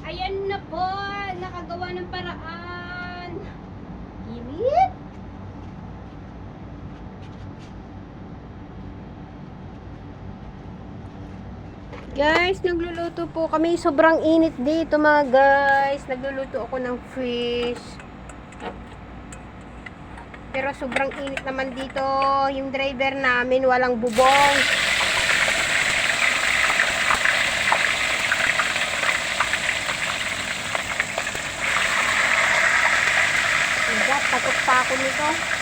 Ayan na po, nakagawa ng paraan. Init. Guys, nagluluto po kami. Sobrang init dito mga guys. Nagluluto ako ng fish. Pero sobrang init naman dito. Yung driver namin walang bubong. Takot pa ako nito.